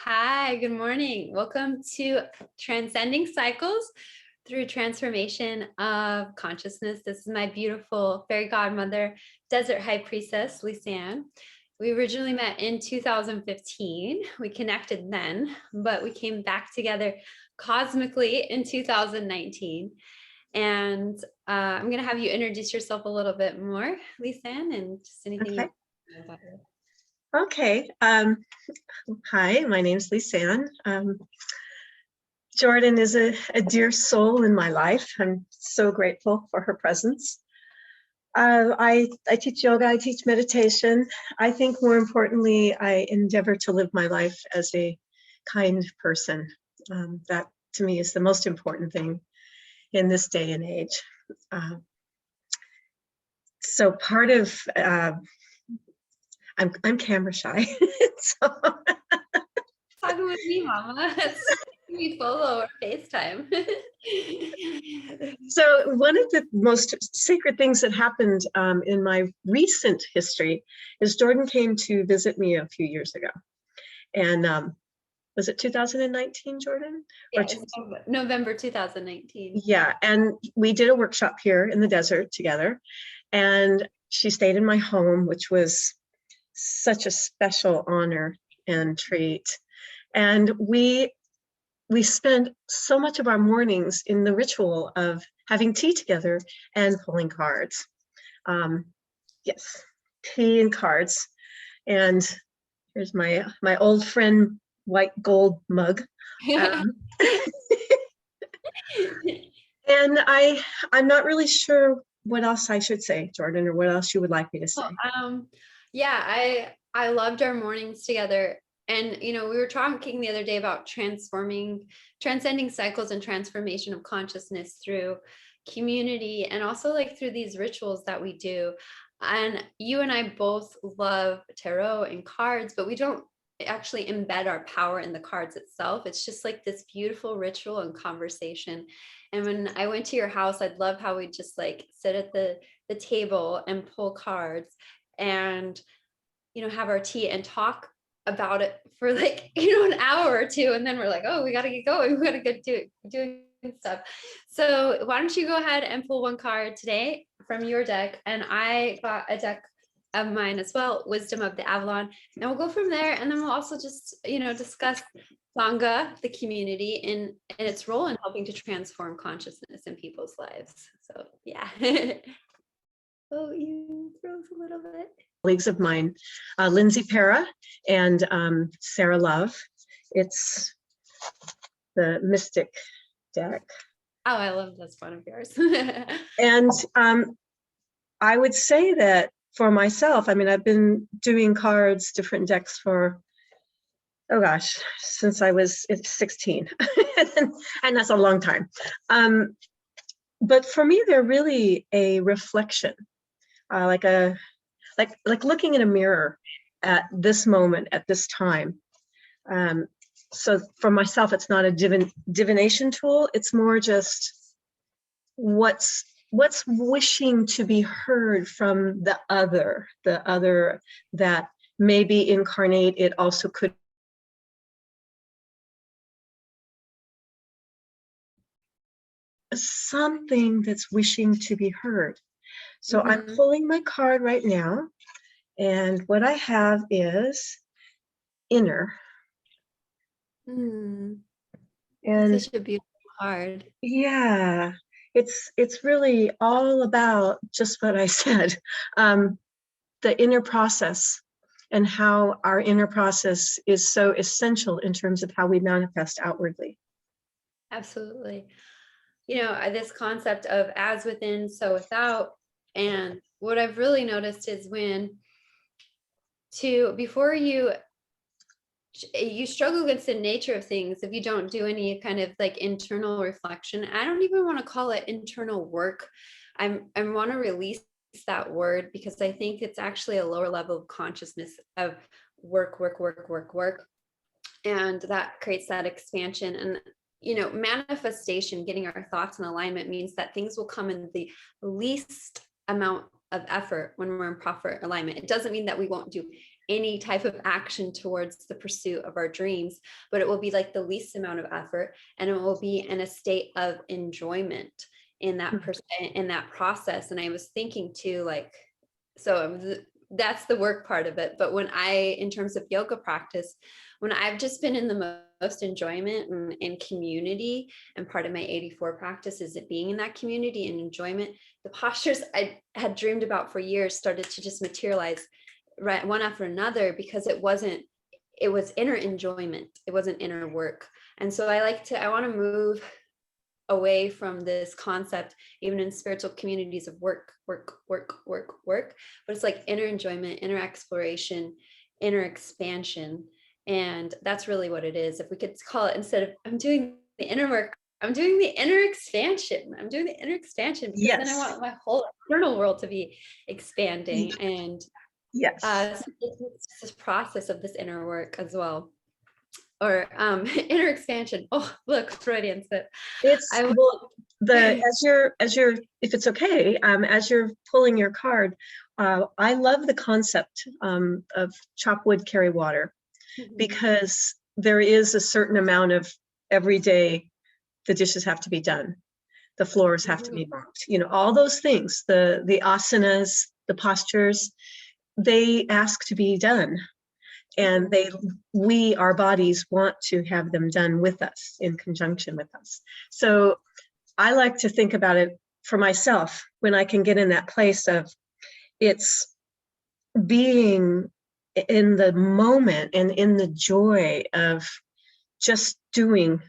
Hi, good morning. Welcome to Transcending Cycles through Transformation of Consciousness. This is my beautiful fairy godmother, Desert High Priestess, Leesann. We originally met in 2015. We connected then, but we came back together cosmically in 2019. And I'm going to have you introduce yourself a little bit more, Leesann, and just anything you know about you. Okay. Hi, my name's Leesann. Jordan is a dear soul in my life. I'm so grateful for her presence. I teach yoga, I teach meditation. I think more importantly, I endeavor to live my life as a kind person. That to me is the most important thing in this day and age. So part of I'm camera shy. So. Talking with me, Mama. We follow or FaceTime. So one of the most sacred things that happened in my recent history is Jordan came to visit me a few years ago. And was it 2019, Jordan? Yeah, it's November 2019. Yeah, and we did a workshop here in the desert together. And she stayed in my home, which was such a special honor and treat. And we spent so much of our mornings in the ritual of having tea together and pulling cards. Yes, tea and cards. And here's my old friend, white gold mug. And I'm not really sure what else I should say, Jordan, or what else you would like me to say. Yeah, I loved our mornings together. And, you know, we were talking the other day about transcending cycles and transformation of consciousness through community and also like through these rituals that we do. And you and I both love tarot and cards, but we don't actually embed our power in the cards itself. It's just like this beautiful ritual and conversation. And when I went to your house, I'd love how we just like sit at the table and pull cards and, you know, have our tea and talk about it for like, you know, an hour or two. And then we're like, oh, we got to get going. We got to get doing stuff. So why don't you go ahead and pull one card today from your deck? And I got a deck of mine as well, Wisdom of the Avalon. And we'll go from there. And then we'll also just, you know, discuss Sangha, the community, in its role in helping to transform consciousness in people's lives. So yeah. Oh, you froze a little bit. Colleagues of mine, Lindsay Para and Sarah Love. It's the Mystic deck. Oh, I love this one of yours. And I would say that for myself, I mean, I've been doing cards, different decks for, oh gosh, since I was 16. And that's a long time. But for me, they're really a reflection, like looking in a mirror at this moment, at this time. So for myself, it's not a divination tool. It's more just what's wishing to be heard from the other that maybe incarnate. It also could something that's wishing to be heard. So I'm pulling my card right now, and what I have is inner. And such a beautiful card. Yeah, it's really all about just what I said, the inner process and how our inner process is so essential in terms of how we manifest outwardly. Absolutely. You know, this concept of as within, so without. And what I've really noticed is before you struggle against the nature of things if you don't do any kind of like internal reflection. I don't even want to call it internal work. I want to release that word because I think it's actually a lower level of consciousness of work. And that creates that expansion. And you know, manifestation, getting our thoughts in alignment means that things will come in the least amount of effort when we're in proper alignment. It doesn't mean that we won't do any type of action towards the pursuit of our dreams, but it will be like the least amount of effort, and it will be in a state of enjoyment in that in that process. And I was thinking too, like, that's the work part of it. But when in terms of yoga practice, when I've just been in the most enjoyment and community, and part of my 84 practice is it being in that community and enjoyment, the postures I had dreamed about for years started to just materialize right one after another, because it was inner enjoyment. It wasn't inner work. And so I want to move away from this concept, even in spiritual communities, of work, but it's like inner enjoyment, inner exploration, inner expansion. And that's really what it is. If we could call it, instead of I'm doing the inner work, I'm doing the inner expansion. I'm doing the inner expansion, because then I want my whole external world to be expanding. And so it's this process of this inner work as well. Or inner expansion. Oh, look, Freudian slip. It's as you're if it's okay, as you're pulling your card, I love the concept of chop wood, carry water, because there is a certain amount of every day the dishes have to be done, the floors have to be mopped, all those things, the asanas, the postures, they ask to be done. And our bodies want to have them done with us, in conjunction with us. So I like to think about it for myself, when I can get in that place of it's being in the moment and in the joy of just doing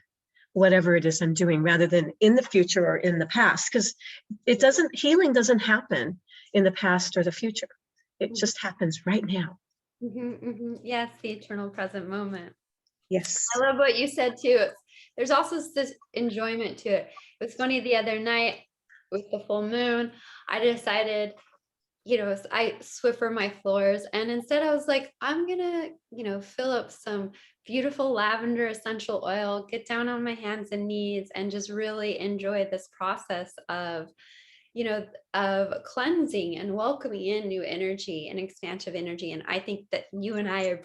whatever it is I'm doing, rather than in the future or in the past, because healing doesn't happen in the past or the future. It just happens right now. Yes, the eternal present moment. Yes. I love what you said too. There's also this enjoyment to it. It was funny, the other night with the full moon, I decided, I Swiffer my floors, and instead I was like, I'm gonna, fill up some beautiful lavender essential oil, get down on my hands and knees, and just really enjoy this process of of cleansing and welcoming in new energy and expansive energy. And I think that you and I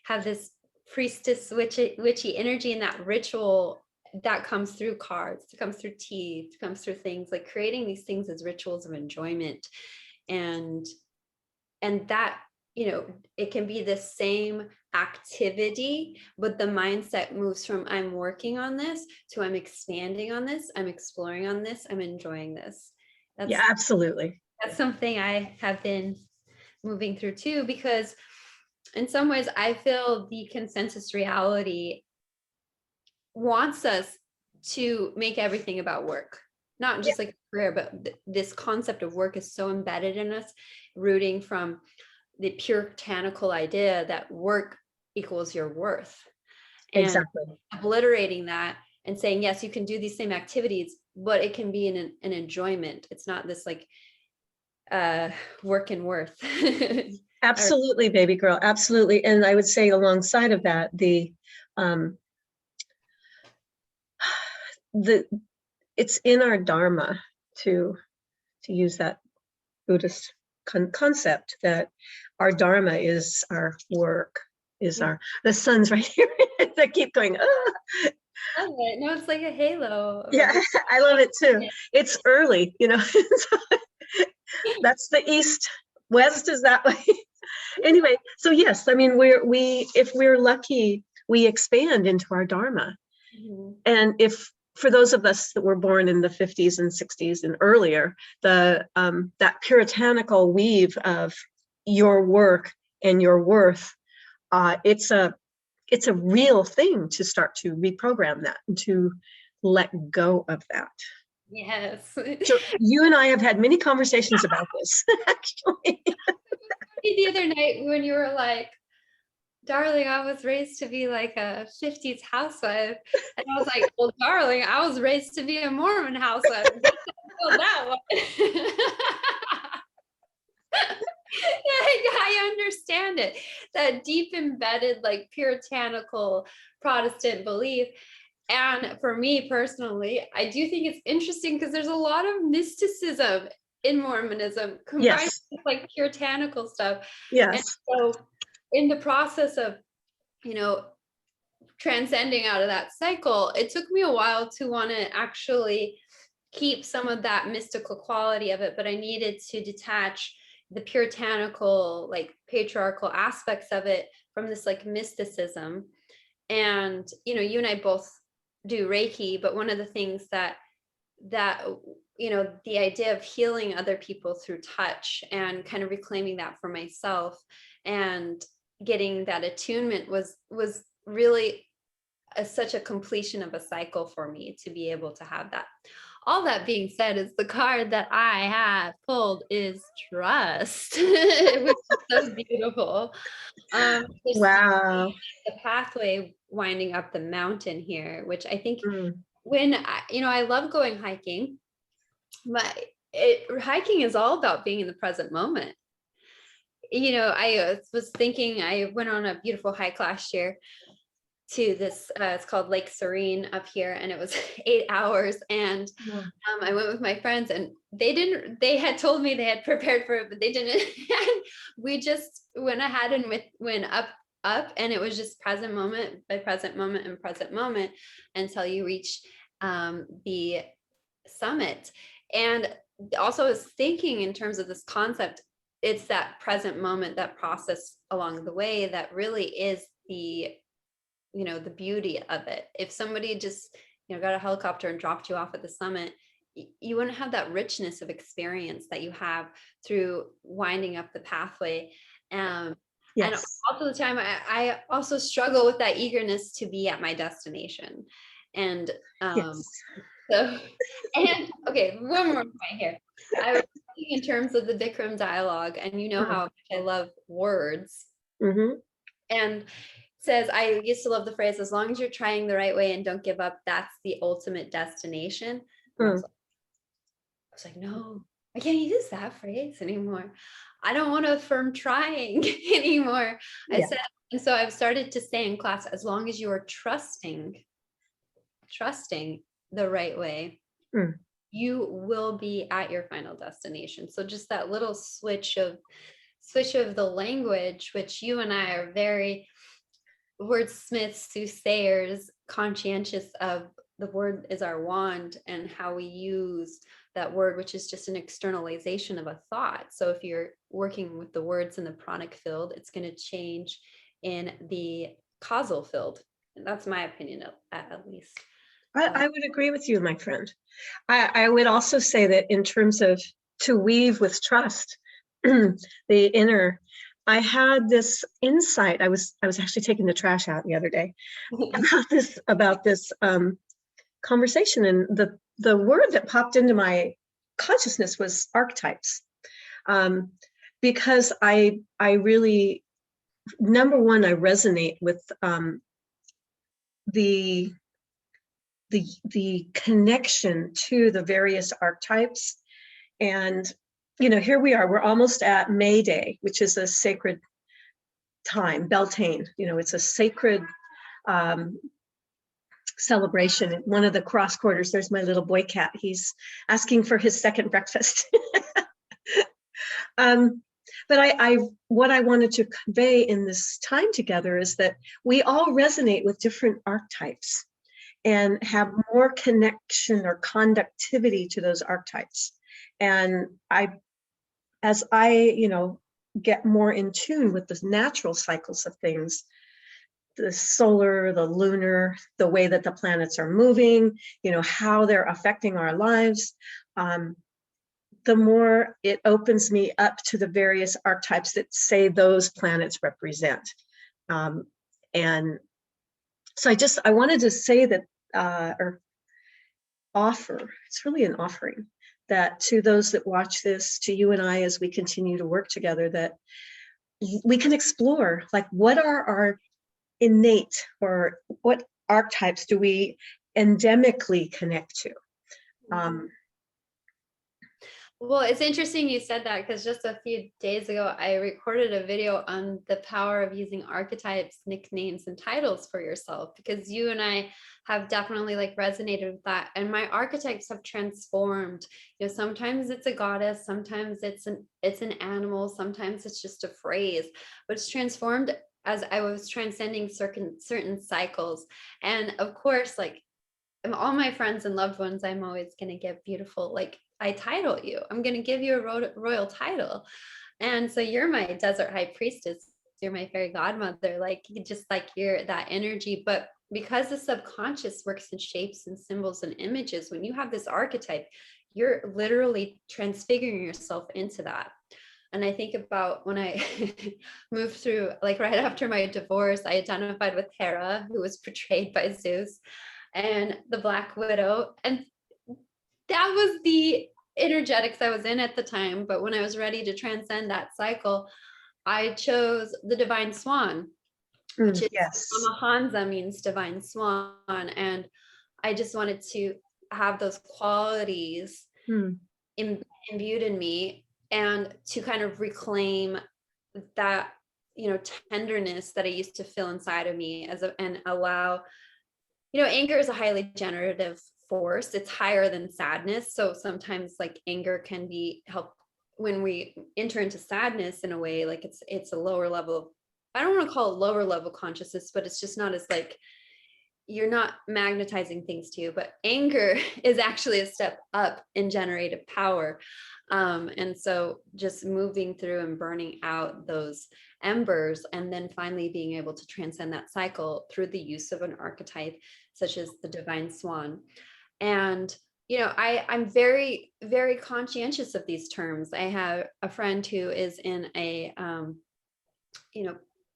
have this priestess witchy energy, and that ritual that comes through cards, it comes through tea, it comes through things like creating these things as rituals of enjoyment. And that, it can be the same activity, but the mindset moves from I'm working on this to I'm expanding on this, I'm exploring on this, I'm enjoying this. Absolutely. That's something I have been moving through too, because in some ways I feel the consensus reality wants us to make everything about work, not just like a career, but this concept of work is so embedded in us, rooting from the puritanical idea that work equals your worth. And obliterating that and saying, yes, you can do these same activities, but it can be an enjoyment. It's not this like work and worth. Absolutely, baby girl. Absolutely. And I would say alongside of that, it's in our dharma to use that Buddhist concept, that our dharma is our work, is the sun's right here. I keep going, I love it. No, it's like a halo. Yeah, I love it too. It's early, that's the east. West is that way. Anyway, so yes, I mean, if we're lucky, we expand into our dharma. And if for those of us that were born in the 50s and 60s and earlier, that puritanical weave of your work and your worth, it's a real thing to start to reprogram that and to let go of that. Yes. So you and I have had many conversations about this, actually. The other night when you were like, darling, I was raised to be like a 50s housewife. And I was like, well, darling, I was raised to be a Mormon housewife. That one. I understand it. That deep embedded, like puritanical Protestant belief. And for me personally, I do think it's interesting because there's a lot of mysticism in Mormonism combined with like puritanical stuff. Yes. And so in the process of, transcending out of that cycle, it took me a while to want to actually keep some of that mystical quality of it, but I needed to detach the puritanical, like patriarchal aspects of it from this like mysticism. And, you and I both do Reiki, but one of the things that the idea of healing other people through touch and kind of reclaiming that for myself and getting that attunement was really such a completion of a cycle for me to be able to have that. All that being said, is the card that I have pulled is trust, which is so beautiful. Wow. The pathway winding up the mountain here, which I think Mm. when I love going hiking, but hiking is all about being in the present moment. I was thinking, I went on a beautiful hike last year to this, it's called Lake Serene up here, and it was 8 hours. And Wow. I went with my friends, and they had told me they had prepared for it, but they didn't. And we just went ahead and went up, and it was just present moment by present moment and present moment until you reach the summit. And also I was thinking in terms of this concept, it's that present moment, that process along the way that really is the beauty of it. If somebody just got a helicopter and dropped you off at the summit, you wouldn't have that richness of experience that you have through winding up the pathway. And also the time I also struggle with that eagerness to be at my destination. And so, and okay, one more point here. I was thinking in terms of the Bikram dialogue, and how much I love words. Mm-hmm. And says, I used to love the phrase, as long as you're trying the right way and don't give up, that's the ultimate destination. I was like, no, I can't use that phrase anymore. I don't want to affirm trying anymore. I said, and so I've started to say in class, as long as you are trusting the right way, you will be at your final destination. So just that little switch of the language, which you and I are very wordsmiths, soothsayers, conscientious of. The word is our wand, and how we use that word, which is just an externalization of a thought. So if you're working with the words in the pranic field, it's going to change in the causal field. And that's my opinion, at least. I would agree with you, my friend. I would also say that in terms of to weave with trust, the inner, I had this insight. I was actually taking the trash out the other day about this conversation, and the word that popped into my consciousness was archetypes, because I really, number one, I resonate with the connection to the various archetypes. And here we are, we're almost at May Day, which is a sacred time, Beltane. It's a sacred celebration. One of the cross quarters, there's my little boy cat. He's asking for his second breakfast. But what I wanted to convey in this time together is that we all resonate with different archetypes and have more connection or conductivity to those archetypes. And as I get more in tune with the natural cycles of things, the solar, the lunar, the way that the planets are moving, how they're affecting our lives, the more it opens me up to the various archetypes that say those planets represent. And so I wanted to say that, or offer, it's really an offering, that to those that watch this, to you and I, as we continue to work together, that we can explore, like, what are our innate, or what archetypes do we endemically connect to? Well, it's interesting you said that, because just a few days ago, I recorded a video on the power of using archetypes, nicknames, and titles for yourself, because you and I have definitely like resonated with that. And my archetypes have transformed. You know, sometimes it's a goddess, sometimes it's an animal, sometimes it's just a phrase, but it's transformed as I was transcending certain cycles. And of course, like all my friends and loved ones, I'm always going to give beautiful, like I title you. I'm going to give you a royal title. And so you're my desert high priestess. You're my fairy godmother. Like, just like you're that energy. But because the subconscious works in shapes and symbols and images, when you have this archetype, you're literally transfiguring yourself into that. And I think about when I moved through, like right after my divorce, I identified with Hera, who was portrayed by Zeus, and the Black Widow. And that was the energetics I was in at the time. But when I was ready to transcend that cycle, I chose the Divine Swan, which is Yes. Amahansa, means divine swan. And I just wanted to have those qualities imbued in me, and to kind of reclaim that, you know, tenderness that I used to feel inside of me and allow, you know, anger is a highly generative force. It's higher than sadness. So sometimes like anger can be help when we enter into sadness in a way, like it's a lower level. I don't want to call it lower level consciousness, but it's just not as like, you're not magnetizing things to you. But anger is actually a step up in generative power. And so just moving through and burning out those embers, and then finally being able to transcend that cycle through the use of an archetype such as the divine swan. And you know, I'm very, very conscientious of these terms. I have a friend who is in a you know,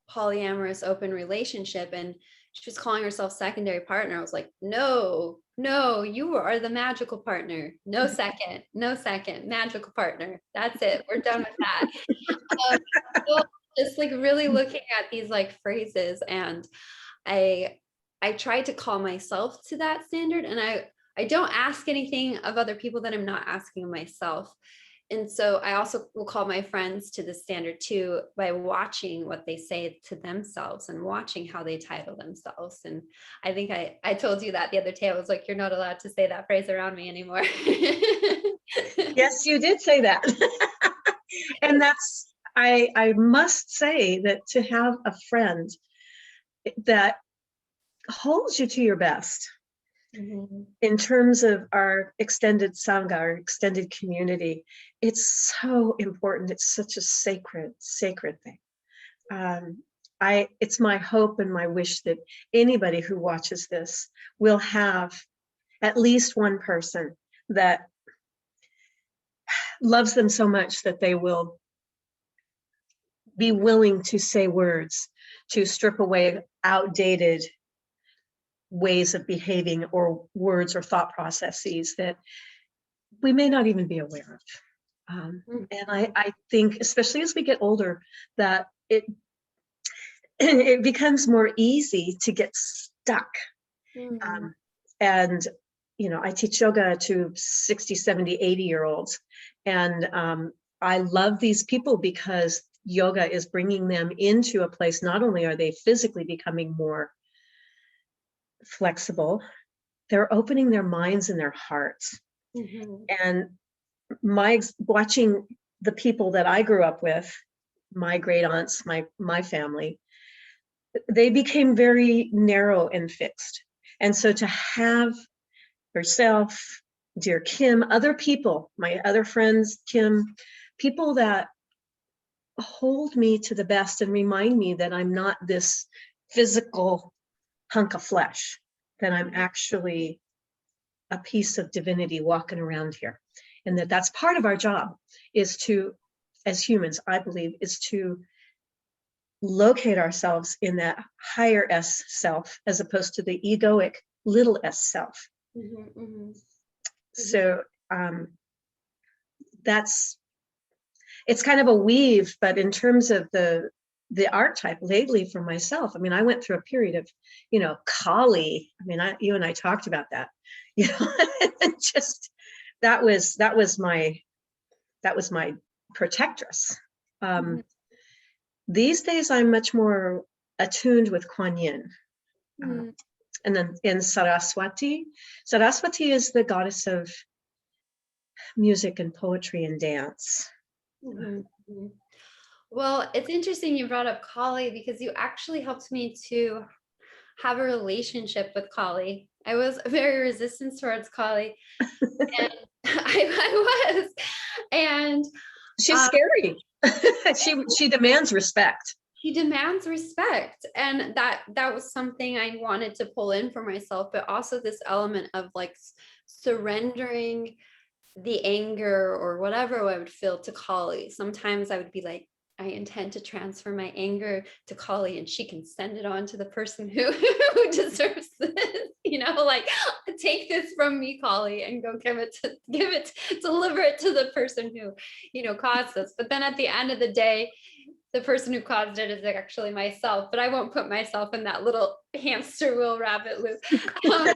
polyamorous open relationship, and she was calling herself secondary partner. I was like, no, you are the magical partner. No second, magical partner. That's it. We're done with that. So just like really looking at these like phrases, and I try to call myself to that standard, and I don't ask anything of other people that I'm not asking of myself. And so I also will call my friends to the standard too, by watching what they say to themselves and watching how they title themselves. And I think I told you that the other day. I was like, you're not allowed to say that phrase around me anymore. Yes, you did say that. And that's, I must say that to have a friend that holds you to your best in terms of our extended Sangha, our extended community, it's so important. It's such a sacred thing. It's my hope and my wish that anybody who watches this will have at least one person that loves them so much that they will be willing to say words to strip away outdated ways of behaving or words or thought processes that we may not even be aware of. And I think, especially as we get older, that it becomes more easy to get stuck. And, you know, I teach yoga to 60, 70, 80-year-olds. And I love these people because yoga is bringing them into a place. Not only are they physically becoming more flexible, they're opening their minds and their hearts. And watching the people that I grew up with, my great aunts, my family, they became very narrow and fixed. And so to have yourself, dear Kim, other people, my other friends, Kim, people that hold me to the best and remind me that I'm not this physical hunk of flesh, that I'm actually a piece of divinity walking around here. And that's part of our job, is to, as humans, I believe, is to locate ourselves in that higher S self, as opposed to the egoic little s self. So it's kind of a weave, but in terms of the archetype lately for myself, I mean, I went through a period of, you know, Kali. I mean, you and I talked about that, you know, just that was my that was my protectress. Mhm. These days, I'm much more attuned with Kuan Yin. Mhm. And then in Saraswati. Saraswati is the goddess of music and poetry and dance. Mhm. Mhm. Well, it's interesting you brought up Kali because you actually helped me to have a relationship with Kali. I was very resistant towards Kali, and I was, and She's um, scary. She demands respect. he demands respect, and that was something I wanted to pull in for myself, but also this element of like surrendering the anger or whatever I would feel to Kali. Sometimes I would be like, I intend to transfer my anger to Kali and she can send it on to the person who, who deserves this, like take this from me, Kali, and go deliver it to the person who, caused this. But then at the end of the day, the person who caused it is actually myself, but I won't put myself in that little hamster wheel rabbit loop. Um,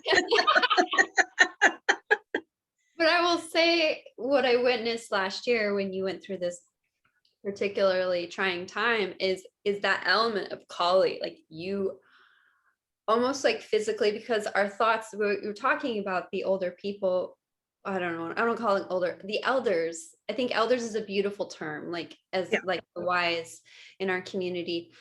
But I will say what I witnessed last year when you went through this particularly trying time is that element of Kali, like you almost like physically, because our thoughts, we're talking about the older people. I don't know. I don't call it older. The elders. I think elders is a beautiful term, like as like the wise in our community,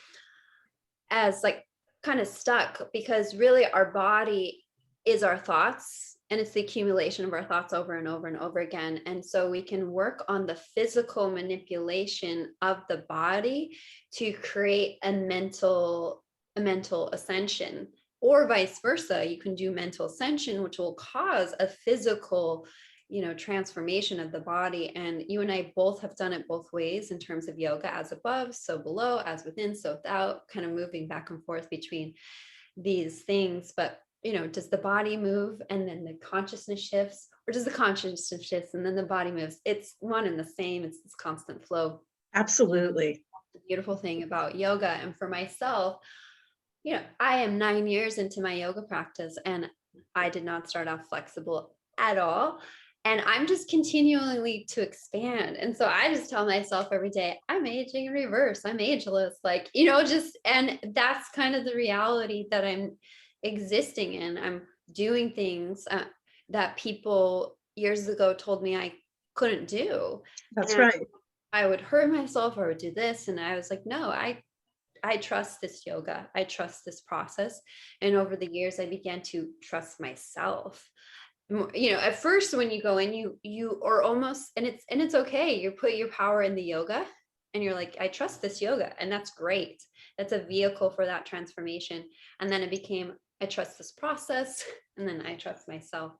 as like kind of stuck because really our body is our thoughts and it's the accumulation of our thoughts over and over and over again. And so we can work on the physical manipulation of the body to create a mental ascension, or vice versa. You can do mental ascension, which will cause a physical transformation of the body. And you and I both have done it both ways in terms of yoga, as above, so below, as within, so without, kind of moving back and forth between these things. But does the body move and then the consciousness shifts, or does the consciousness shifts and then the body moves? It's one and the same. It's this constant flow. Absolutely. The beautiful thing about yoga. And for myself, I am 9 years into my yoga practice and I did not start off flexible at all. And I'm just continually to expand. And so I just tell myself every day, I'm aging in reverse. I'm ageless. And that's kind of the reality that I'm existing in. I'm doing things that people years ago told me I couldn't do. That's And right. I would hurt myself or would do this. And I was like, no, I trust this yoga. I trust this process. And over the years, I began to trust myself. At first when you go in, you are almost, and it's okay. You put your power in the yoga and you're like, I trust this yoga. And that's great. That's a vehicle for that transformation. And then it became, I trust this process. And then I trust myself.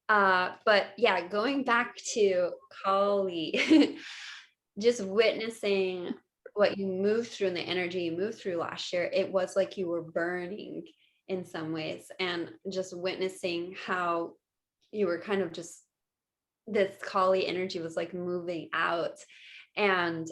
But yeah, going back to Kali, just witnessing what you moved through and the energy you moved through last year, it was like you were burning in some ways, and just witnessing how you were kind of just, this Kali energy was like moving out. And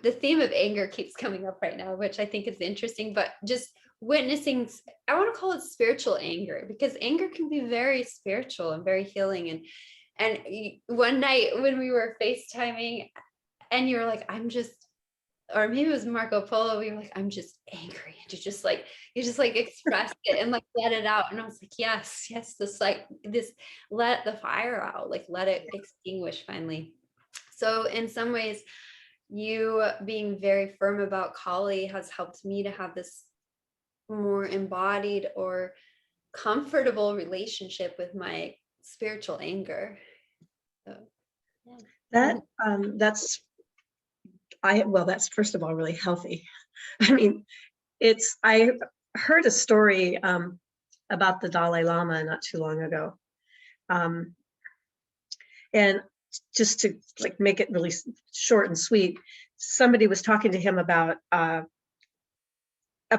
the theme of anger keeps coming up right now, which I think is interesting, but just witnessing, I want to call it spiritual anger, because anger can be very spiritual and very healing. And one night when we were FaceTiming and you were like, I'm just, or maybe it was Marco Polo, we were like, I'm just angry. And you just like expressed it and like let it out. And I was like, yes, this, let the fire out, like let it extinguish finally. So in some ways, you being very firm about Kali has helped me to have this more embodied or comfortable relationship with my spiritual anger. So, yeah. That's that's first of all really healthy. I mean, I heard a story about the Dalai Lama not too long ago, and just to like make it really short and sweet, somebody was talking to him about a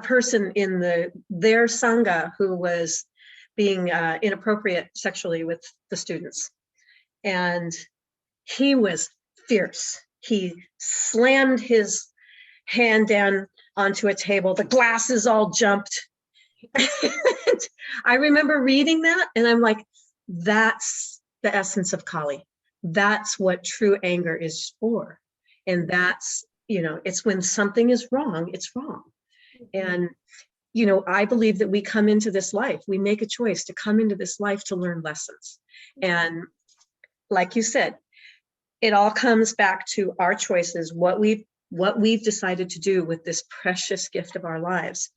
person in their Sangha who was being inappropriate sexually with the students, and he was fierce. He slammed his hand down onto a table. The glasses all jumped. I remember reading that and I'm like, that's the essence of Kali. That's what true anger is for. And that's, it's when something is wrong, it's wrong. And, I believe that we come into this life, we make a choice to come into this life to learn lessons. And like you said, it all comes back to our choices, what we've decided to do with this precious gift of our lives.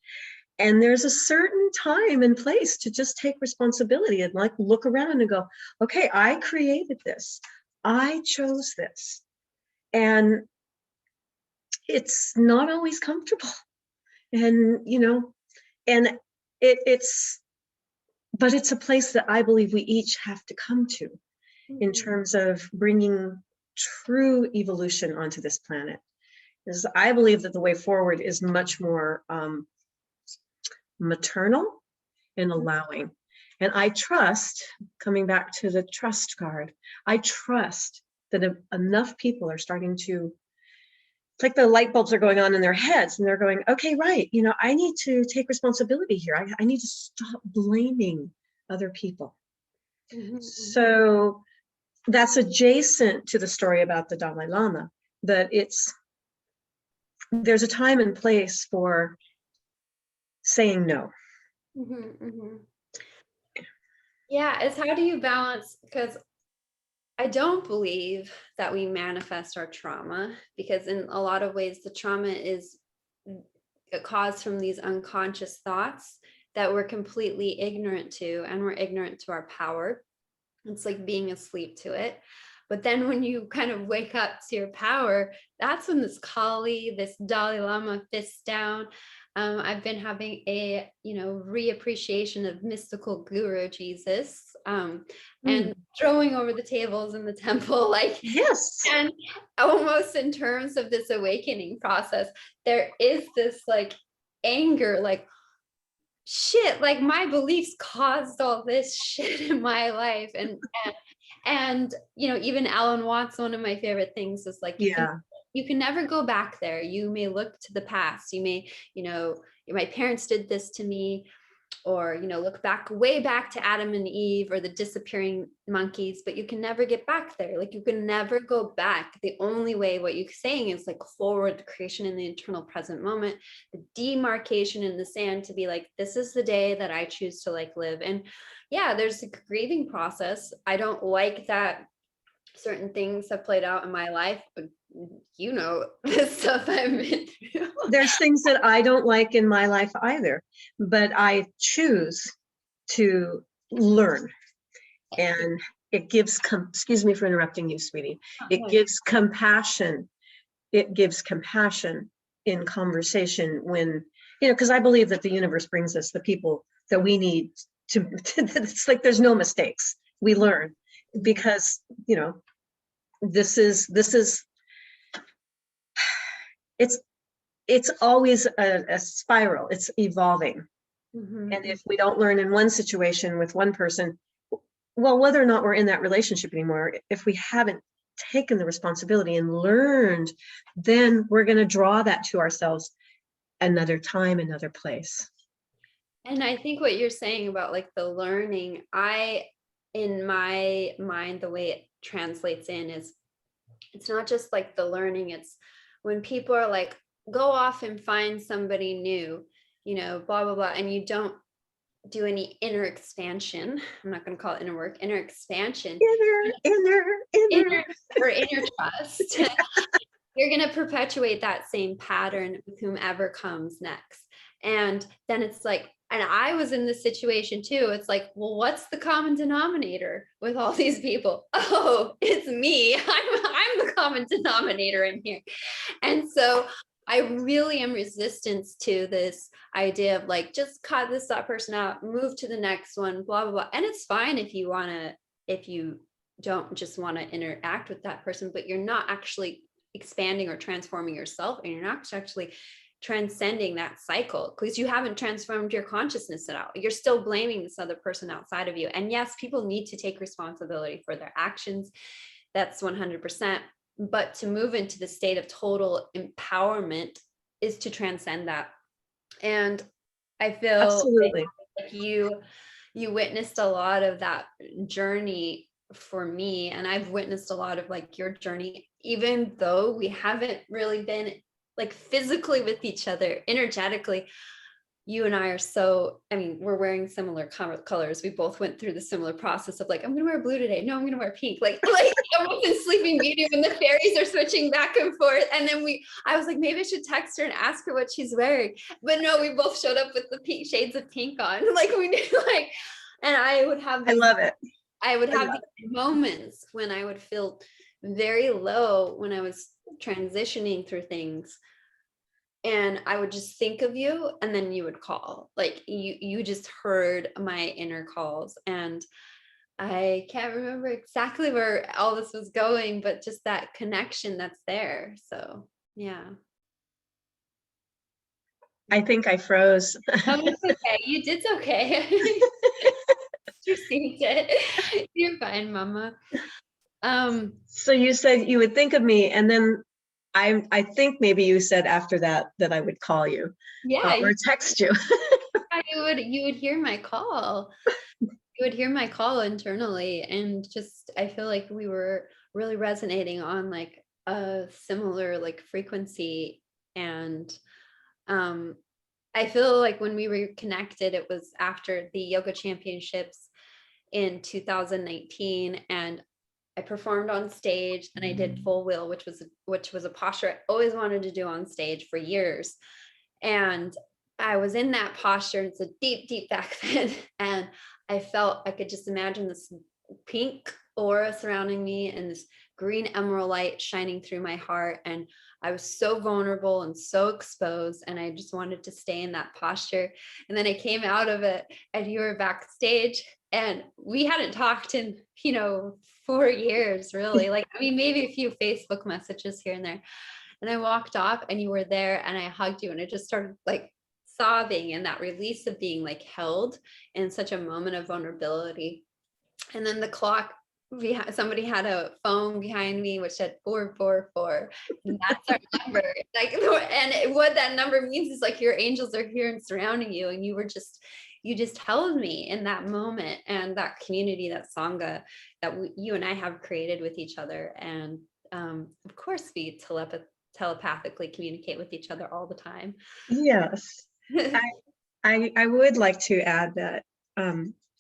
And there's a certain time and place to just take responsibility and like look around and go, okay, I created this. I chose this. And it's not always comfortable. And, and but it's a place that I believe we each have to come to in terms of bringing true evolution onto this planet. Because I believe that the way forward is much more maternal and allowing. And I trust, coming back to the trust card, I trust that enough people are starting to, it's like the light bulbs are going on in their heads and they're going, okay, right, I need to take responsibility here. I need to stop blaming other people. So that's adjacent to the story about the Dalai Lama, that there's a time and place for saying no. Yeah, it's how do you balance, because I don't believe that we manifest our trauma, because in a lot of ways the trauma is caused from these unconscious thoughts that we're completely ignorant to, and we're ignorant to our power. It's like being asleep to it. But then when you kind of wake up to your power, that's when this Kali, this Dalai Lama fist down. I've been having a, reappreciation of mystical guru Jesus, and throwing over the tables in the temple, like, yes. And almost in terms of this awakening process, there is this like anger, like, shit, like my beliefs caused all this shit in my life. And even Alan Watts, one of my favorite things is like, you can never go back there. You may look to the past. You may, my parents did this to me, or, look back, way back to Adam and Eve or the disappearing monkeys, but you can never get back there. Like you can never go back. The only way, what you're saying is like forward, the creation in the eternal present moment, the demarcation in the sand to be like, this is the day that I choose to like live. And yeah, there's a grieving process. I don't like that certain things have played out in my life, but the stuff I've been through. There's things that I don't like in my life either, but I choose to learn. And it gives, excuse me for interrupting you, sweetie. It gives compassion. It gives compassion in conversation when, because I believe that the universe brings us the people that we need to, it's like there's no mistakes. We learn because, this is it's always a spiral. It's evolving. And if we don't learn in one situation with one person, well, whether or not we're in that relationship anymore, if we haven't taken the responsibility and learned, then we're going to draw that to ourselves another time, another place. And I think what you're saying about like the learning, in my mind, the way it translates in is, it's not just like the learning, it's when people are like, go off and find somebody new, blah, blah, blah. And you don't do any inner expansion. I'm not going to call it inner work, inner expansion. Inner trust. You're going to perpetuate that same pattern with whomever comes next. And then it's like, and I was in this situation too. It's like, well, what's the common denominator with all these people? Oh, it's me. I'm the common denominator in here. And so I really am resistant to this idea of like, just cut that person out, move to the next one, blah, blah, blah. And it's fine if you don't just want to interact with that person, but you're not actually expanding or transforming yourself, and you're not actually transcending that cycle because you haven't transformed your consciousness at all. You're still blaming this other person outside of you. And yes, people need to take responsibility for their actions. That's 100%. But to move into the state of total empowerment is to transcend that. And I feel like you witnessed a lot of that journey for me, and I've witnessed a lot of like your journey, even though we haven't really been like physically with each other, energetically, you and I are so, I mean, we're wearing similar colors. We both went through the similar process of like, I'm going to wear blue today. No, I'm going to wear pink. Like almost in Sleeping Beauty when the fairies are switching back and forth. And then I was like, maybe I should text her and ask her what she's wearing. But no, we both showed up with the pink shades of pink on. Like we knew like, and I would have I love it. these moments when I would feel very low when I was transitioning through things. And I would just think of you, and then you would call. Like you just heard my inner calls. And I can't remember exactly where all this was going, but just that connection that's there. So yeah. I think I froze. Oh, it's okay. You did okay. Received it. You're fine, Mama. So you said you would think of me, and then I think maybe you said after that I would call you, Yeah, or text you. you would hear my call. You would hear my call internally, and just I feel like we were really resonating on like a similar like frequency. And I feel like when we were connected, it was after the yoga championships in 2019, and I performed on stage and I did full wheel, which was a posture I always wanted to do on stage for years. And I was in that posture, and it's a deep, deep back bend. And I felt I could just imagine this pink aura surrounding me and this green emerald light shining through my heart. And I was so vulnerable and so exposed, and I just wanted to stay in that posture. And then I came out of it, and you were backstage, and we hadn't talked in, 4 years, really. Like, I mean, maybe a few Facebook messages here and there. And I walked off, and you were there, and I hugged you, and I just started like sobbing, and that release of being like held in such a moment of vulnerability. And then the clock, somebody had a phone behind me which said 444, and that's our number. Like, and what that number means is like your angels are here and surrounding you, and you just held me in that moment, and that community, that Sangha that you and I have created with each other. And of course we telepathically communicate with each other all the time. Yes. I would like to add that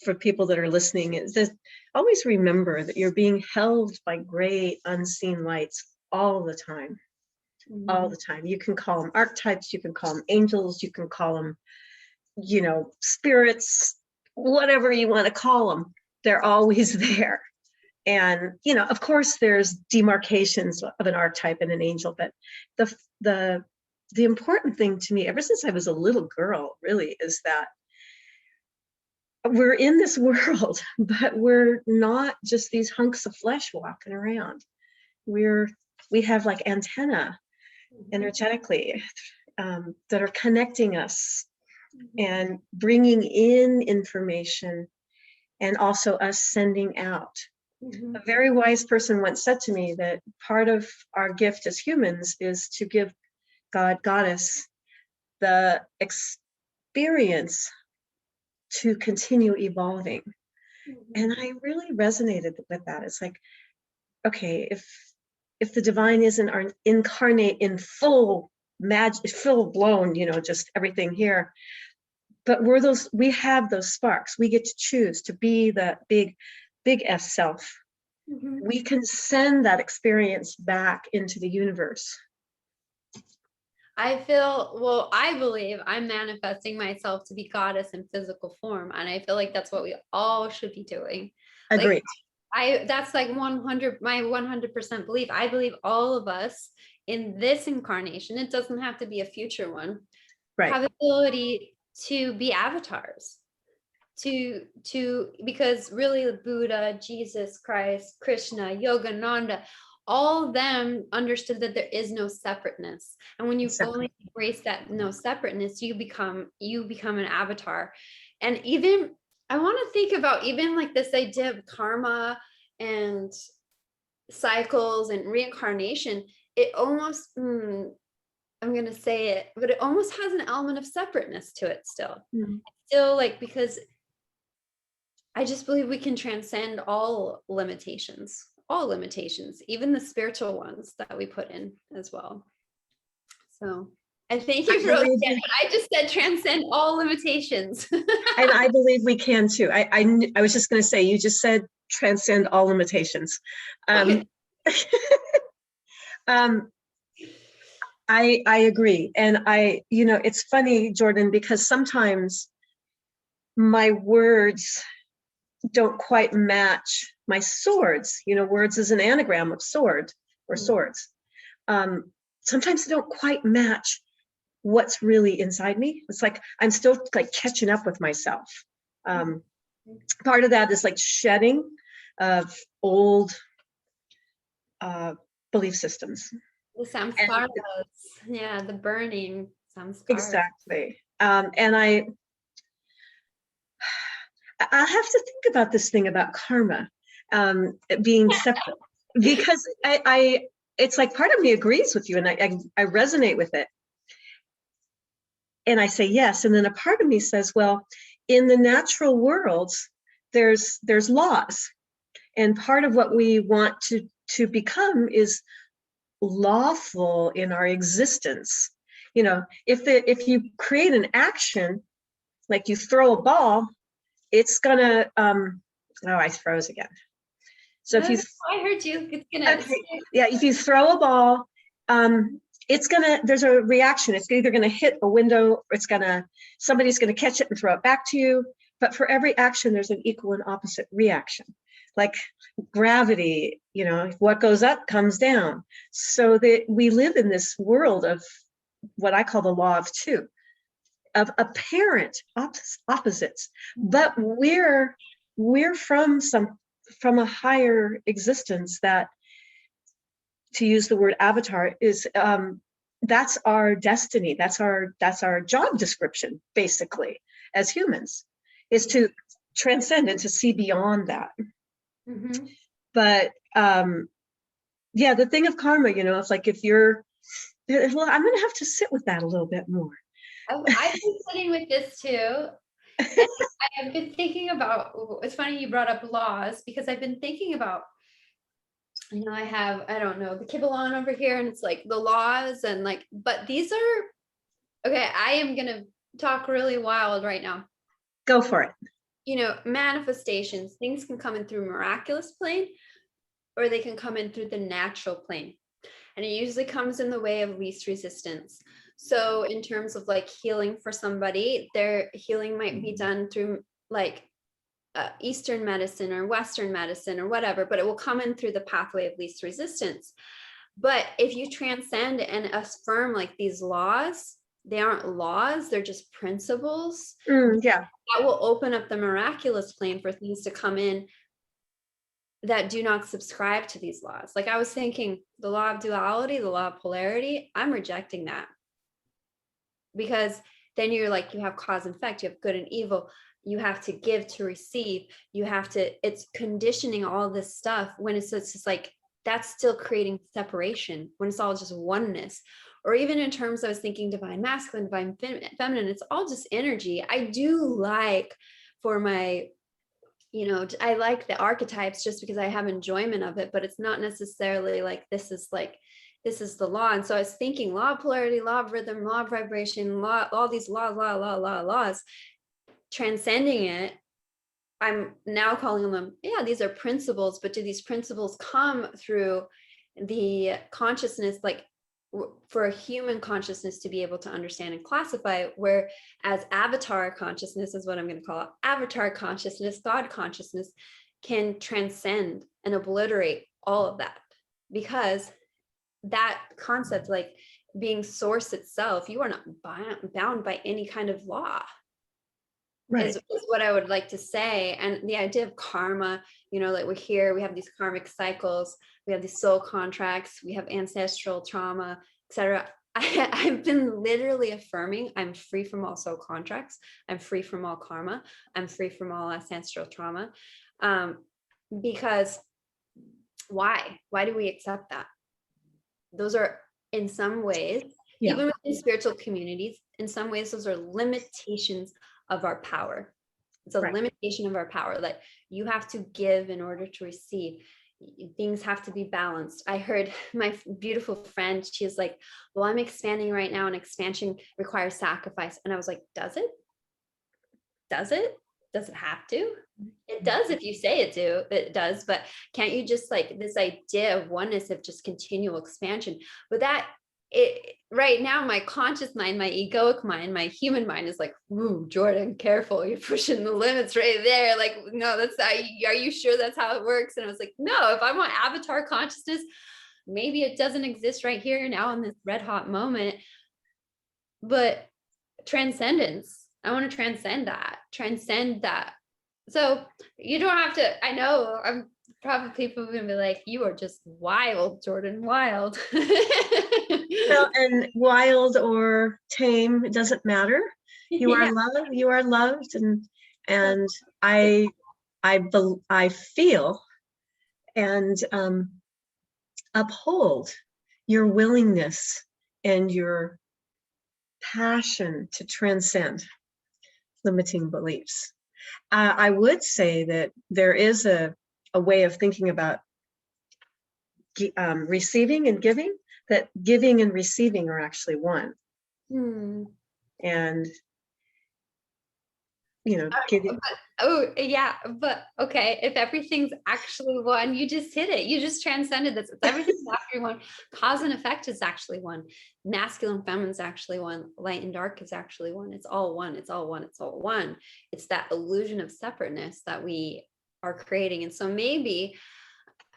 for people that are listening, is that always remember that you're being held by great unseen lights all the time. Mm-hmm. All the time. You can call them archetypes, you can call them angels, you can call them, spirits, whatever you want to call them. They're always there. And, of course, there's demarcations of an archetype and an angel, but the important thing to me, ever since I was a little girl, really, is that we're in this world, but we're not just these hunks of flesh walking around. We have like antenna energetically that are connecting us and bringing in information, and also us sending out. A very wise person once said to me that part of our gift as humans is to give God, Goddess, the experience to continue evolving. And I really resonated with that. It's like, okay, if the divine isn't incarnate in full magic, full blown, just everything here, but we have those sparks. We get to choose to be the big S self. Mm-hmm. We can send that experience back into the universe. I believe I'm manifesting myself to be goddess in physical form. And I feel like that's what we all should be doing. Agreed. That's like my 100% belief. I believe all of us in this incarnation, it doesn't have to be a future one, right, have the ability to be avatars. Because really Buddha, Jesus Christ, Krishna, Yogananda, all of them understood that there is no separateness. And when you fully embrace that no separateness, you become an avatar. And even I want to think about even like this idea of karma and cycles and reincarnation. It almost, I'm going to say it, but it almost has an element of separateness to it still. Mm-hmm. Still, like, because I just believe we can transcend all limitations, even the spiritual ones that we put in as well. So I thank you for I just said transcend all limitations. And I believe we can too. I was just going to say, you just said transcend all limitations. Okay. I agree. And it's funny, Jordan, because sometimes my words don't quite match my swords. Words is an anagram of sword or swords. Sometimes they don't quite match what's really inside me. It's like I'm still like catching up with myself. Part of that is like shedding of old belief systems. The samskaras, yeah, the burning samskaras. Exactly. And I have to think about this thing about karma being separate, because it's like part of me agrees with you, and I resonate with it. And I say yes. And then a part of me says, well, in the natural worlds, there's laws. And part of what we want to become is lawful in our existence. If you create an action, like you throw a ball, it's gonna, I froze again. So if you, I heard you, it's gonna, yeah, if you throw a ball, there's a reaction. It's either gonna hit a window, or somebody's gonna catch it and throw it back to you. But for every action, there's an equal and opposite reaction. Like gravity, what goes up comes down. So that we live in this world of what I call the law of two, of apparent opposites. But we're from a higher existence that, to use the word avatar, is that's our destiny. That's our job description, basically, as humans, is to transcend and to see beyond that. But yeah, the thing of karma, it's like I'm going to have to sit with that a little bit more. I've been sitting with this too. I have been thinking about, it's funny you brought up laws, because I've been thinking about, I don't know, the Kibbalon over here, and it's like the laws and like, but these are, okay, I am going to talk really wild right now. Go for it. Manifestations, things can come in through miraculous plane, or they can come in through the natural plane. And it usually comes in the way of least resistance. So in terms of like healing for somebody, their healing might be done through like Eastern medicine or Western medicine or whatever, but it will come in through the pathway of least resistance. But if you transcend and affirm like these laws, they aren't laws, they're just principles. Yeah. That will open up the miraculous plane for things to come in that do not subscribe to these laws. Like I was thinking, the law of duality, the law of polarity, I'm rejecting that. Because then you're like, you have cause and effect, you have good and evil, you have to give to receive, it's conditioning all this stuff, when it's just like, that's still creating separation, when it's all just oneness. Or even in terms, I was thinking divine masculine, divine feminine, it's all just energy. I do like for my, I like the archetypes just because I have enjoyment of it, but it's not necessarily like, this is the law. And so I was thinking law of polarity, law of rhythm, law of vibration, law, all these laws, transcending it. I'm now calling them, these are principles, but do these principles come through the consciousness, like for a human consciousness to be able to understand and classify, whereas avatar consciousness is what I'm going to call it. Avatar consciousness, God consciousness, can transcend and obliterate all of that, because that concept, like being source itself, you are not bound by any kind of law. Right. Is what I would like to say. And the idea of karma, like we have these karmic cycles, we have these soul contracts, we have ancestral trauma, etc. I've been literally affirming I'm free from all soul contracts, I'm free from all karma, I'm free from all ancestral trauma. Because why do we accept that? Those are, in some ways, even within spiritual communities, in some ways, those are limitations of our power. It's a Right. limitation of our power. Like you have to give in order to receive. Things have to be balanced. I heard my beautiful friend, she's like, well, I'm expanding right now, and expansion requires sacrifice. And I was like, does it? Does it? Does it have to? It does if you say it does, but can't you just like this idea of oneness, of just continual expansion? But that it right now, my conscious mind, my egoic mind, my human mind is like, ooh, Jordan, careful, you're pushing the limits right there. Like, no, that's are you sure that's how it works? And I was like, no, if I want avatar consciousness, maybe it doesn't exist right here now in this red hot moment, but transcendence. I want to transcend that. So you don't have to, I know I'm probably people are going to be like, you are just wild, Jordan, wild. Well, and wild or tame, it doesn't matter. You are Yeah. loved. You are loved, and I feel and uphold your willingness and your passion to transcend limiting beliefs. I would say that there is a way of thinking about receiving and giving, that giving and receiving are actually one. And, giving. But okay, if everything's actually one, you just hit it. You just transcended this. It's everything's actually one. Cause and effect is actually one. Masculine, feminine is actually one. Light and dark is actually one. It's all one. It's all one. It's all one. It's that illusion of separateness that we are creating. And so maybe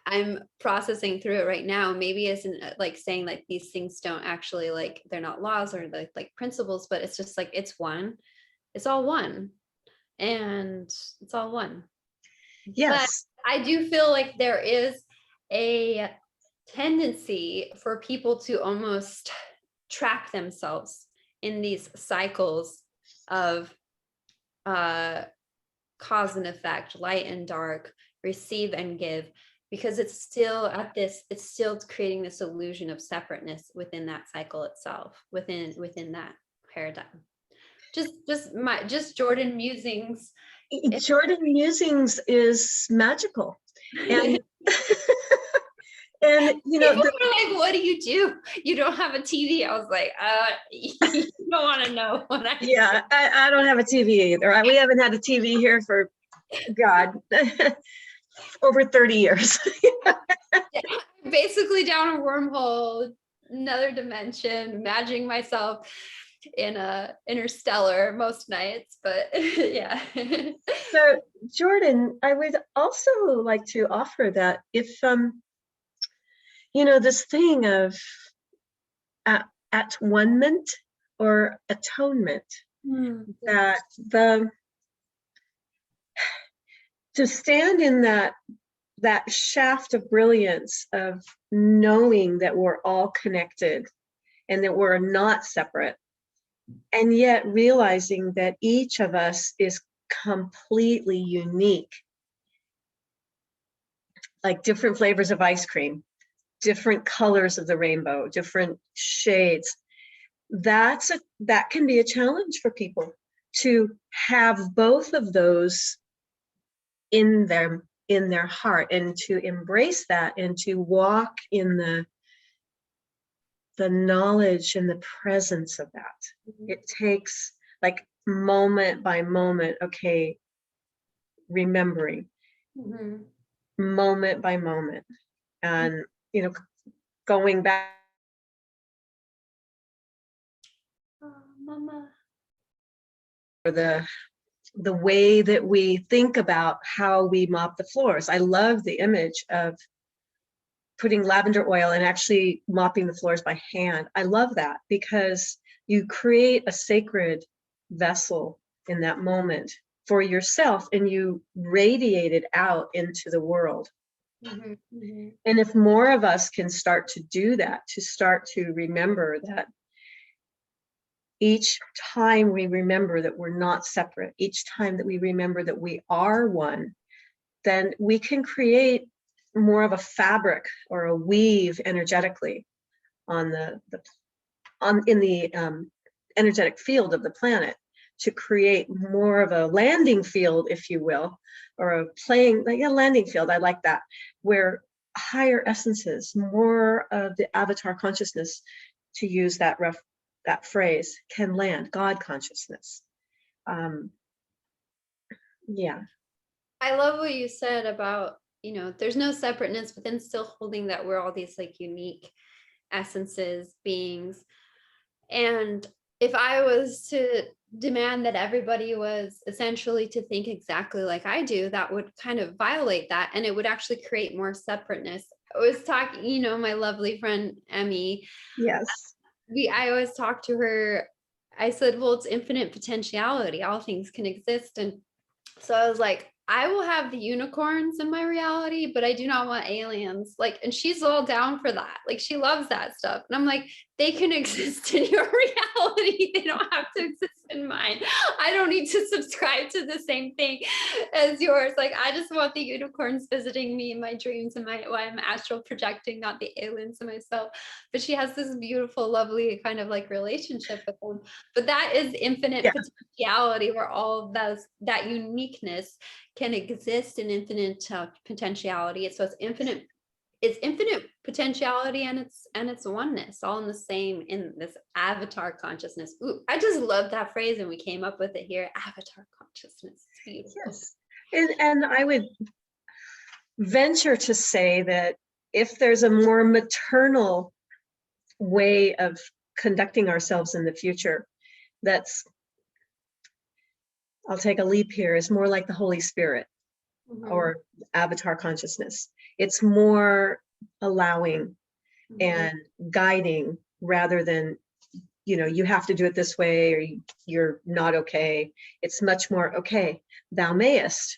I'm processing through it right now. Maybe it's like saying like these things don't actually, like, they're not laws or like principles, but it's just like, it's one. It's all one. And it's all one. Yes. But I do feel like there is a tendency for people to almost trap themselves in these cycles of cause and effect, light and dark, receive and give, because it's still creating this illusion of separateness within that cycle itself, within that paradigm. Just Jordan musings. Jordan Musings is magical. And and people were like, what do? You don't have a TV? I was like, you don't want to know what I yeah, I don't have a TV either. We haven't had a TV here for God over 30 years. Basically down a wormhole, another dimension, imagining myself in a interstellar most nights, but yeah. So Jordan, I would also like to offer that if this thing of at-one-ment or atonement, that to stand in that shaft of brilliance of knowing that we're all connected and that we're not separate, and yet realizing that each of us is completely unique, like different flavors of ice cream, different colors of the rainbow, different shades. That can be a challenge for people, to have both of those in their heart, and to embrace that, and to walk in the knowledge and the presence of that. It takes like moment by moment, okay, remembering, moment by moment, and going back. Mama. Or the way that we think about how we mop the floors. I love the image of putting lavender oil and actually mopping the floors by hand. I love that, because you create a sacred vessel in that moment for yourself, and you radiate it out into the world. And if more of us can start to do that, to start to remember that each time we remember that we're not separate, each time that we remember that we are one, then we can create more of a fabric or a weave energetically in the energetic field of the planet, to create more of a landing field, if you will, or a playing, like a landing field. I like that, where higher essences, more of the avatar consciousness, to use that phrase, can land, God consciousness. Yeah. I love what you said about, there's no separateness, but then still holding that we're all these like unique essences, beings. And if I was to demand that everybody was essentially to think exactly like I do, that would kind of violate that, and it would actually create more separateness. I was talking, my lovely friend Emmy. Yes. I always talk to her. I said, well, it's infinite potentiality. All things can exist. And so I was like, I will have the unicorns in my reality, but I do not want aliens. Like, and she's all down for that. Like, she loves that stuff. And I'm like, they can exist in your reality. They don't have to exist in mine. I don't need to subscribe to the same thing as yours. Like, I just want the unicorns visiting me in my dreams and why I'm astral projecting, not the aliens in myself. But she has this beautiful, lovely kind of like relationship with them. But that is infinite potentiality, where all that uniqueness can exist in infinite potentiality. So it's infinite potentiality, and it's oneness, all in the same, in this avatar consciousness. Ooh, I just love that phrase, and we came up with it here. Avatar consciousness. It's beautiful. Yes. And I would venture to say that if there's a more maternal way of conducting ourselves in the future, I'll take a leap here, is more like the Holy Spirit. Mm-hmm. Or avatar consciousness. It's more allowing mm-hmm. and guiding, rather than, you have to do it this way or you're not okay. It's much more, okay, thou mayest.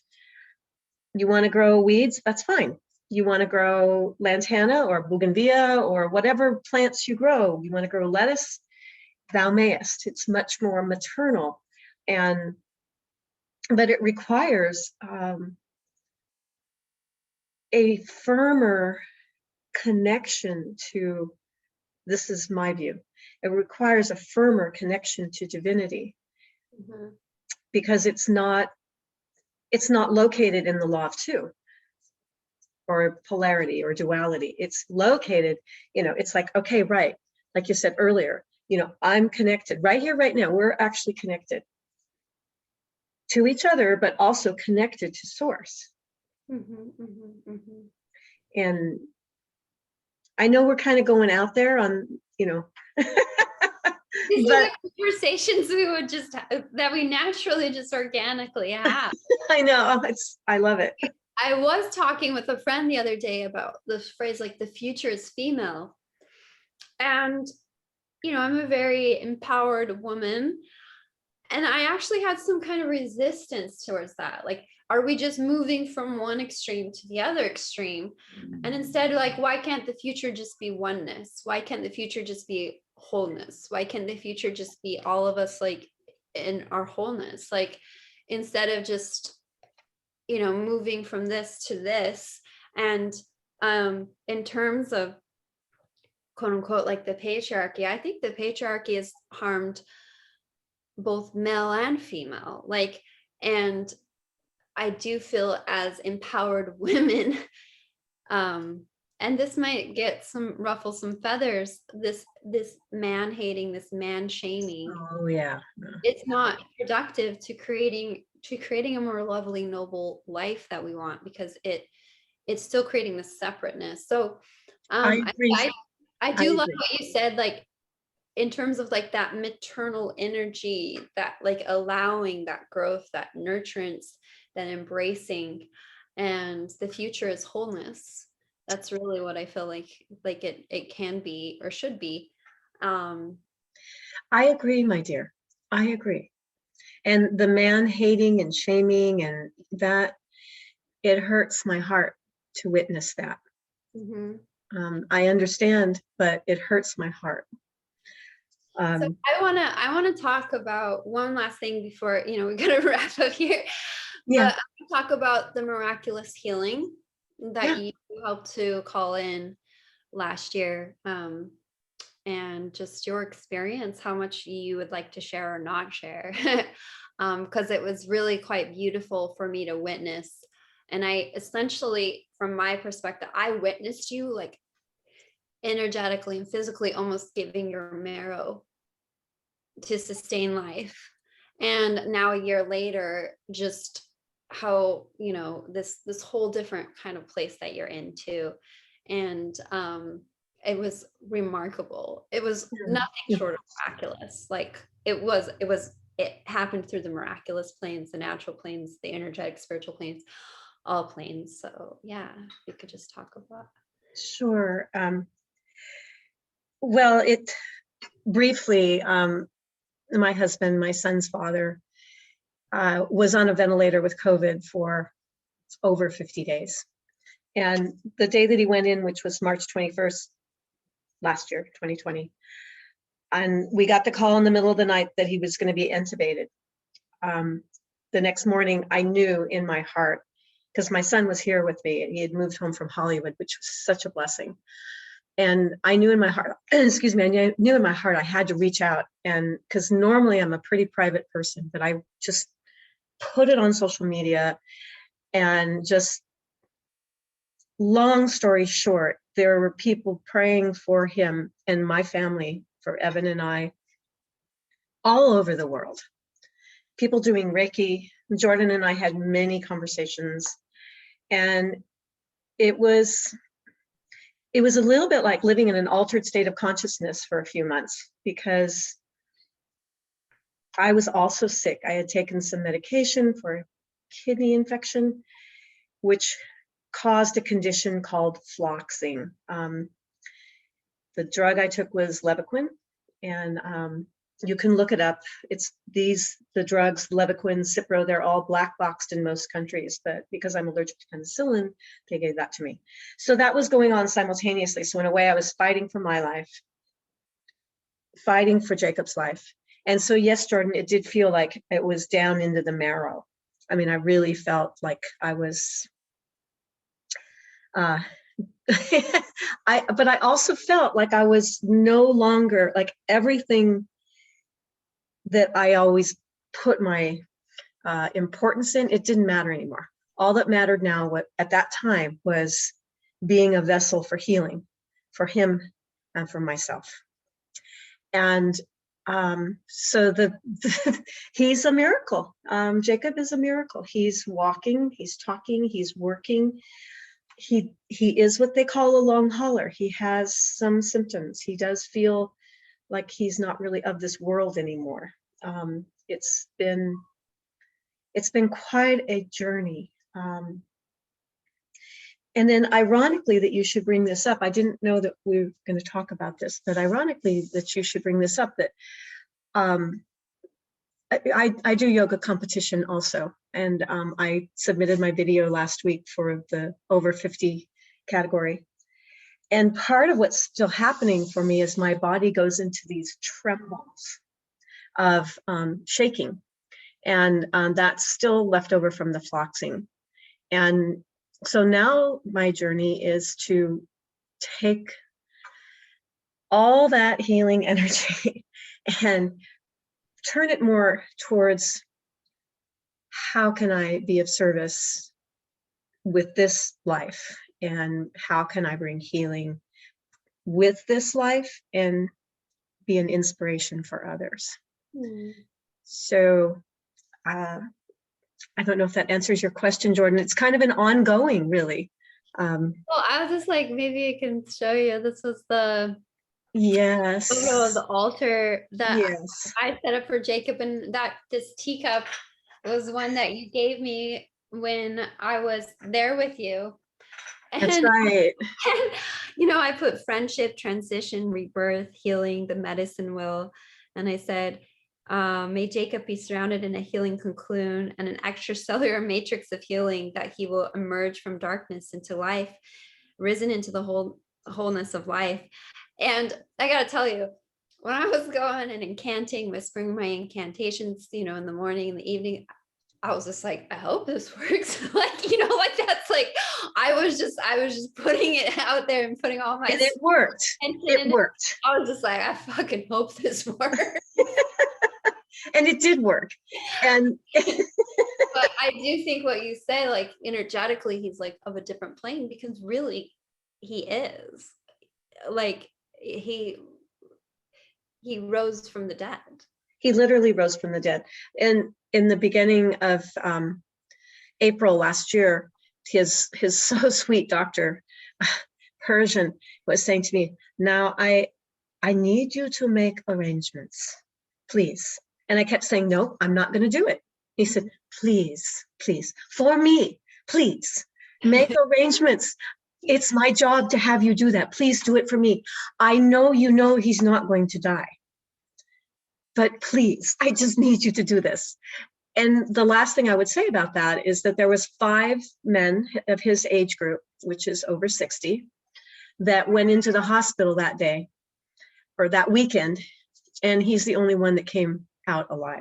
You want to grow weeds? That's fine. You want to grow lantana or bougainvillea or whatever plants you grow. You want to grow lettuce? Thou mayest. It's much more maternal, but it requires a firmer connection to, this is my view, it requires a firmer connection to divinity, mm-hmm. because it's not located in the law of two or polarity or duality. It's located, it's like, okay, right, like you said earlier, I'm connected right here, right now. We're actually connected to each other, but also connected to source. Mm-hmm, mm-hmm, mm-hmm. And I know we're kind of going out there on, These are the conversations that we naturally just organically have. I know, I love it. I was talking with a friend the other day about the phrase, like, the future is female. And, I'm a very empowered woman. And I actually had some kind of resistance towards that. Like, are we just moving from one extreme to the other extreme? And instead, like, why can't the future just be oneness? Why can't the future just be wholeness? Why can't the future just be all of us, like, in our wholeness? Like, instead of just, moving from this to this. And in terms of, quote unquote, like the patriarchy, I think the patriarchy has harmed both male and female. Like, and I do feel, as empowered women, and this might ruffle some feathers, this man hating, this man shaming. Oh yeah. It's not productive to creating a more lovely, noble life that we want, because it's still creating this separateness. So I do love what you said, like, in terms of, like, that maternal energy, that, like, allowing that growth, that nurturance, that embracing, and the future is wholeness. That's really what I feel like it can be, or should be. I agree, my dear. I agree. And the man hating and shaming, and that, it hurts my heart to witness that. Mm-hmm. I understand, but it hurts my heart. So I want to talk about one last thing before, we got to wrap up here. Yeah. But I want to talk about the miraculous healing that you helped to call in last year. And and just your experience, how much you would like to share or not share. Because it was really quite beautiful for me to witness. And I essentially, from my perspective, I witnessed you like energetically and physically almost giving your marrow to sustain life. And now a year later, just how, you know, this whole different kind of place that you're into. And it was remarkable. It was nothing short of miraculous. Like it happened through the miraculous planes, the natural planes, the energetic spiritual planes, all planes. So yeah, we could just talk about. Sure. Well, it briefly, my husband, my son's father, was on a ventilator with COVID for over 50 days. And the day that he went in, which was March 21st, last year, 2020, and we got the call in the middle of the night that he was going to be intubated. The next morning, I knew in my heart, because my son was here with me, and he had moved home from Hollywood, which was such a blessing. And I knew in my heart, excuse me, I knew in my heart I had to reach out. And because normally I'm a pretty private person, but I just put it on social media. And just long story short, there were people praying for him and my family, for Evan and I, all over the world. People doing Reiki. Jordan and I had many conversations. And it was a little bit like living in an altered state of consciousness for a few months, because I was also sick. I had taken some medication for a kidney infection, which caused a condition called floxing. The drug I took was Levaquin, and you can look it up. It's the drugs, Levaquin, Cipro, they're all black boxed in most countries, but because I'm allergic to penicillin, they gave that to me. So that was going on simultaneously. So in a way, I was fighting for my life, fighting for Jacob's life. And so, yes, Jordan, it did feel like it was down into the marrow. I mean, I really felt like I was, but I also felt like I was no longer, like everything that I always put my importance in, it didn't matter anymore. All that mattered now at that time was being a vessel for healing, for him and for myself. And so he's a miracle. Jacob is a miracle. He's walking, he's talking, he's working. He is what they call a long hauler. He has some symptoms. He does feel like he's not really of this world anymore. It's been quite a journey. And then ironically that you should bring this up, I didn't know that we were going to talk about this, but ironically that you should bring this up, that I do yoga competition also. And I submitted my video last week for the over 50 category. And part of what's still happening for me is my body goes into these trembles of shaking. And that's still left over from the floxing. And so now my journey is to take all that healing energy and turn it more towards how can I be of service with this life, and how can I bring healing with this life and be an inspiration for others. So I don't know if that answers your question, Jordan. It's kind of an ongoing, really. Well, I was just like, maybe I can show you. This was the yes photo of the altar that yes I set up for Jacob, and that this teacup was one that you gave me when I was there with you. That's And, right. and, you know, I put friendship, transition, rebirth, healing, the medicine wheel. And I said, may Jacob be surrounded in a healing cocoon and an extracellular matrix of healing, that he will emerge from darkness into life, risen into the wholeness of life. And I got to tell you, when I was going and incanting, whispering my incantations, you know, in the morning, in the evening, I was just like, I hope this works. Like, you know, like that's like, I was just putting it out there and putting all my And it worked. attention It in it. worked. I was just like, I fucking hope this works. And it did work. And But I do think what you say, like energetically, he's like of a different plane, because really he is. Like he rose from the dead. he literally rose from the dead. And in the beginning of April last year, his so sweet doctor, Persian, was saying to me, now I need you to make arrangements, please. And I kept saying, no, I'm not going to do it. He said, please, please, for me, please make arrangements. It's my job to have you do that. Please do it for me. I know you know he's not going to die, but please, I just need you to do this. And the last thing I would say about that is that there was 5 men of his age group, which is over 60, that went into the hospital that day or that weekend, and he's the only one that came out alive.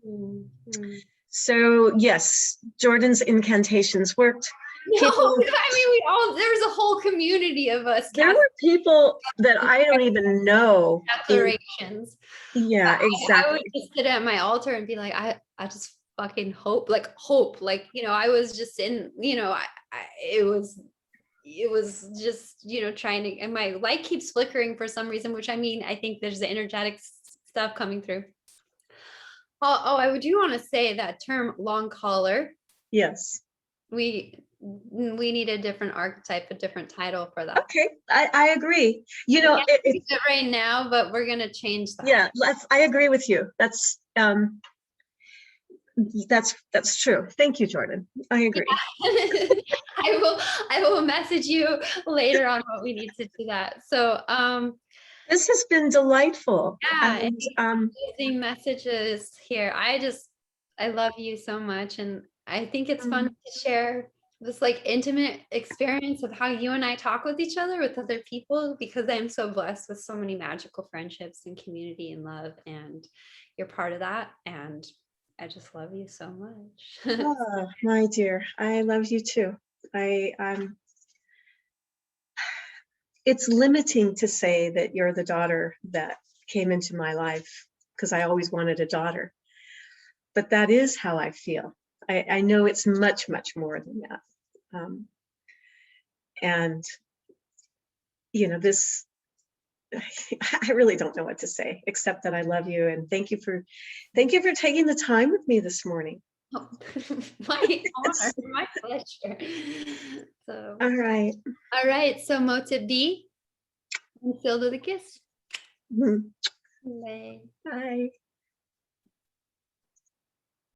Mm-hmm. So yes, Jordan's incantations worked. No, I mean, there was a whole community of us. There were people that I don't even know. Declarations. Yeah, exactly. I would just sit at my altar and be like, I just fucking hope, like, you know, I was just in, you know, it was just, you know, trying to, and my light keeps flickering for some reason, which I mean, I think there's the energetic stuff coming through. Oh, I do want to say that term long caller. Yes. We need a different archetype, a different title for that. Okay, I agree. You know, it's right now, but we're gonna change that. Yeah, I agree with you. That's true. Thank you, Jordan. I agree. Yeah. I will message you later on what we need to do that. So this has been delightful. Yeah, and using messages here. I love you so much, and I think it's fun to share this like intimate experience of how you and I talk with each other, with other people, because I'm so blessed with so many magical friendships and community and love, and you're part of that, and I just love you so much. Oh, my dear, I love you too. It's limiting to say that you're the daughter that came into my life, because I always wanted a daughter, but that is how I feel. I know it's much, much more than that. And, you know, I really don't know what to say, except that I love you, and thank you for taking the time with me this morning. Oh, my honor, my pleasure. So, all right. So motive D, and filled with a kiss. Mm-hmm. Bye. Bye.